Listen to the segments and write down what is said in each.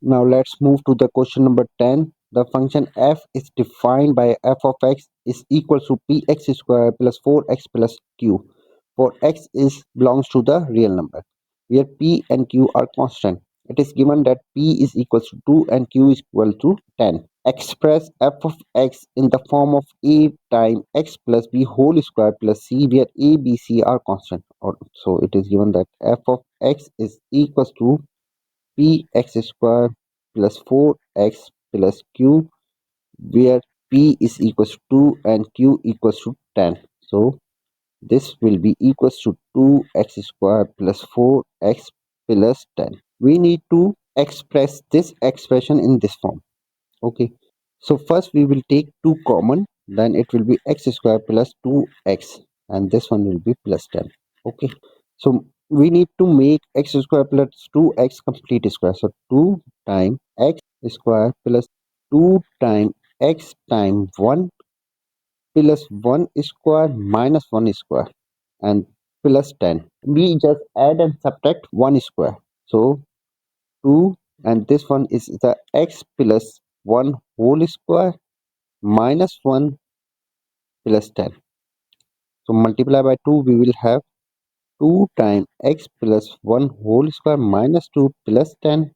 Now let's move to the question number 10. The function f is defined by f of x is equals to px square plus 4x plus q, for x is belongs to the real number, where p and q are constant. It is given that p is equals to 2 and q is equal to 10. Express f of x in the form of a times x plus b whole square plus c, where a, b, c are constant. So it is given that f of x is equals to px square plus 4x plus q, where p is equals to 2 and q equals to 10. So this will be equals to 2x square plus 4x plus 10. We need to express this expression in this form. Okay. So first we will take 2 common, then it will be x square plus 2x, and this one will be plus 10. Okay. So we need to make x square plus 2x complete square. So 2 times x square plus 2 times x times 1 plus 1 square minus 1 square and plus 10. We just add and subtract 1 square. So 2, and this one is the x plus 1 whole square minus 1 plus 10. So multiply by 2, we will have 2 times x plus 1 whole square minus 2 plus 10,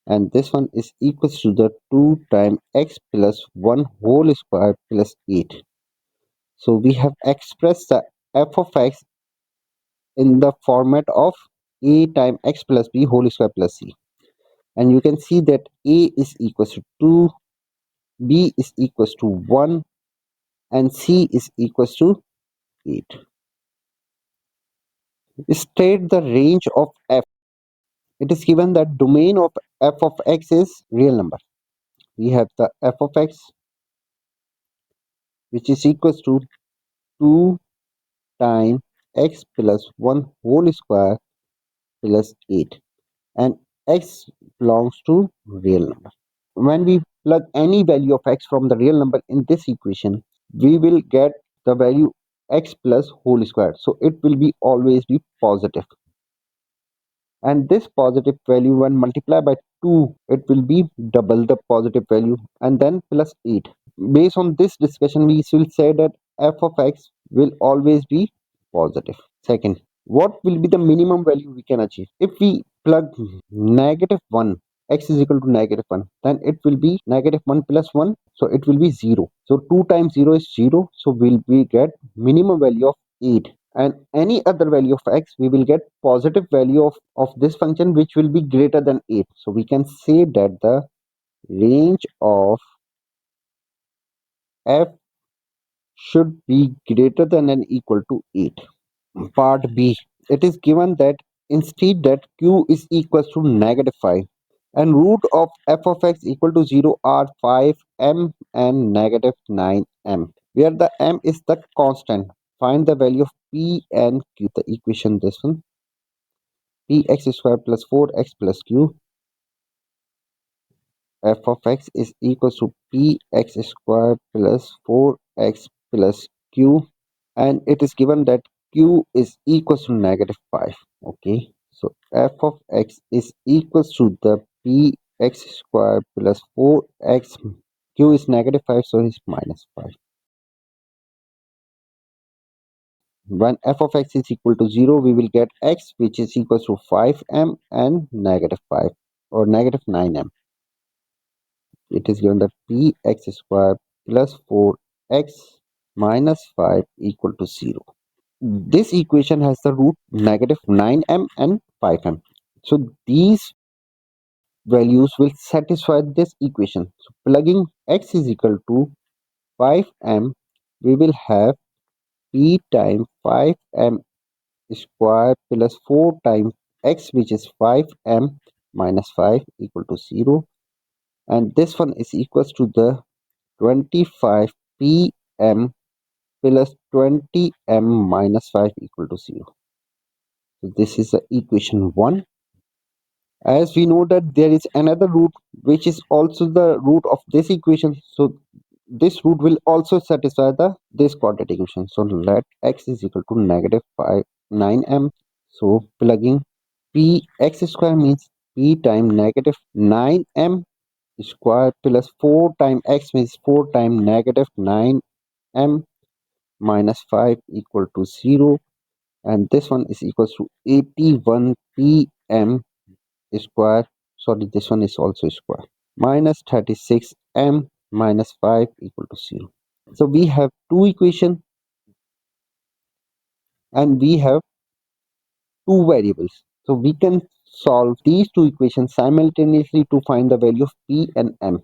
and this one is equals to the 2 times x plus 1 whole square plus 8. So we have expressed the f of x in the format of a times x plus b whole square plus c, and you can see that a is equals to 2, b is equals to 1, and c is equals to 8. State the range of f. It is given that domain of f of x is real number. We have the f of x, which is equals to 2 times x plus 1 whole square plus 8, and x belongs to real number. When we plug any value of x from the real number in this equation, we will get the value x plus whole square. So it will be always be positive. And this positive value when multiplied by 2, it will be double the positive value and then plus 8. Based on this discussion, we will say that f of x will always be positive. Second, what will be the minimum value we can achieve? If we plug negative 1, x is equal to negative 1, then it will be negative 1 plus 1, so it will be 0. So 2 times 0 is 0, so we get minimum value of 8, and any other value of x we will get positive value of this function which will be greater than 8. So we can say that the range of f should be greater than and equal to 8. Part B, it is given that instead that q is equals to negative 5 and root of f of x equal to 0 are 5m and negative 9m, where the m is the constant. Find the value of p and q. The equation this one, px square plus 4x plus q, f of x is equals to px square plus 4x plus q, and it is given that q is equals to negative 5. Okay, so f of x is equals to the px square plus 4x, q is negative 5, so it's minus 5. When f of x is equal to 0, we will get x which is equals to 5m and negative 5 or negative 9m. It is given that px square plus 4x minus 5 equal to 0. This equation has the root negative 9m and 5m. So these values will satisfy this equation. So plugging x is equal to 5m, we will have p times 5m square plus 4 times x, which is 5m minus 5 equal to 0, and this one is equals to the 25 pm plus 20m minus 5 equal to 0. So this is the equation 1. As we know that there is another root which is also the root of this equation, so this root will also satisfy this quadratic equation. So let x is equal to negative 9m. So plugging px square means p times negative 9m square plus 4 times x means 4 times negative 9m minus 5 equal to 0, and this one is equals to 81 pm square, sorry, this one is also square, minus 36 m minus 5 equal to 0. So we have two equations and we have two variables. So we can solve these two equations simultaneously to find the value of p and m.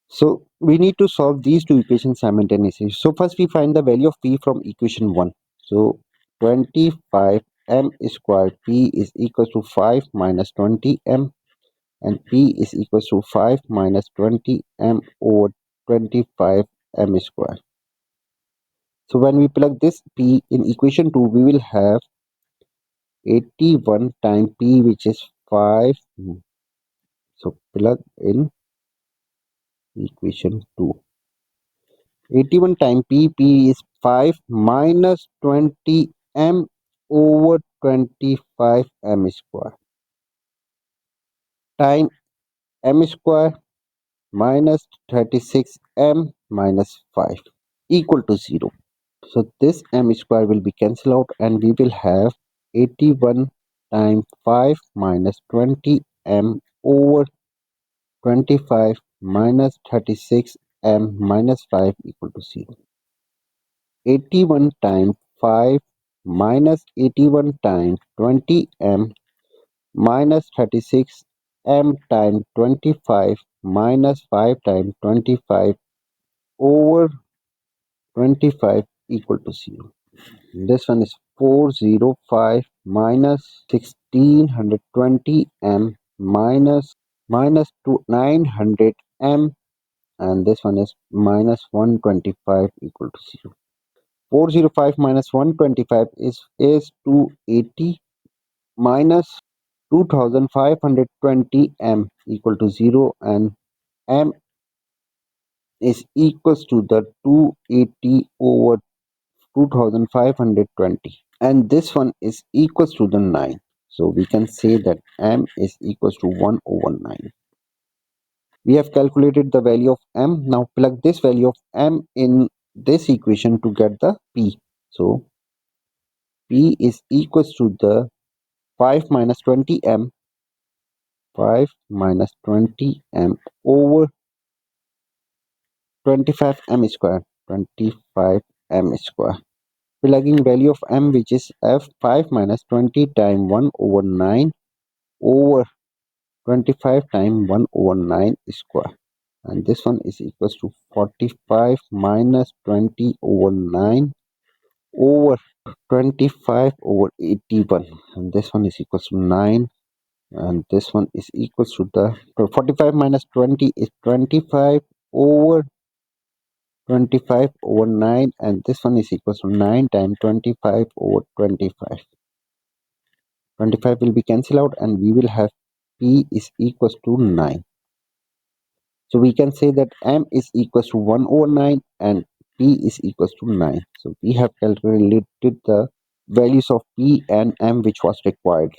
So we need to solve these two equations simultaneously. So first we find the value of p from equation 1. So 25m squared p is equal to 5 minus 20m, and p is equal to 5 minus 20m over 25m squared. So when we plug this p in equation 2, we will have 81 times p, which is 5. So plug in equation 2. 81 times p is 5 minus 20m over 25m square time m square minus 36m minus 5 equal to 0. So this m square will be cancelled out and we will have 81 times 5 minus 20m over 25 minus 36m minus 5 equal to 0. 81 times 5 minus 81 times 20m minus 36m times 25 minus 5 times 25 over 25 equal to 0. This one is 405 minus 1620m minus 900m, and this one is minus 125 equal to 0. 405 minus 125 is 280 minus 2520 m equal to 0, and m is equals to the 280 over 2520, and this one is equals to the 9. So we can say that m is equals to 1 over 9. We have calculated the value of m. Now plug this value of m in this equation to get the p. So p is equals to the 5 minus 20m, 5 minus 20m over 25m square, 25m square. Plugging value of m, which is f, 5 minus 20 times 1 over 9 over 25 times 1 over 9 square. And this one is equals to 45 minus 20 over 9 over 25 over 81. And this one is equals to 9. And this one is equals to the 45 minus 20 is 25 over 25 over 9, and this one is equals to 9 times 25 over 25. 25 will be cancelled out and we will have p is equals to 9. So we can say that m is equals to 1 over 9 and p is equals to 9. So we have calculated the values of p and m which was required.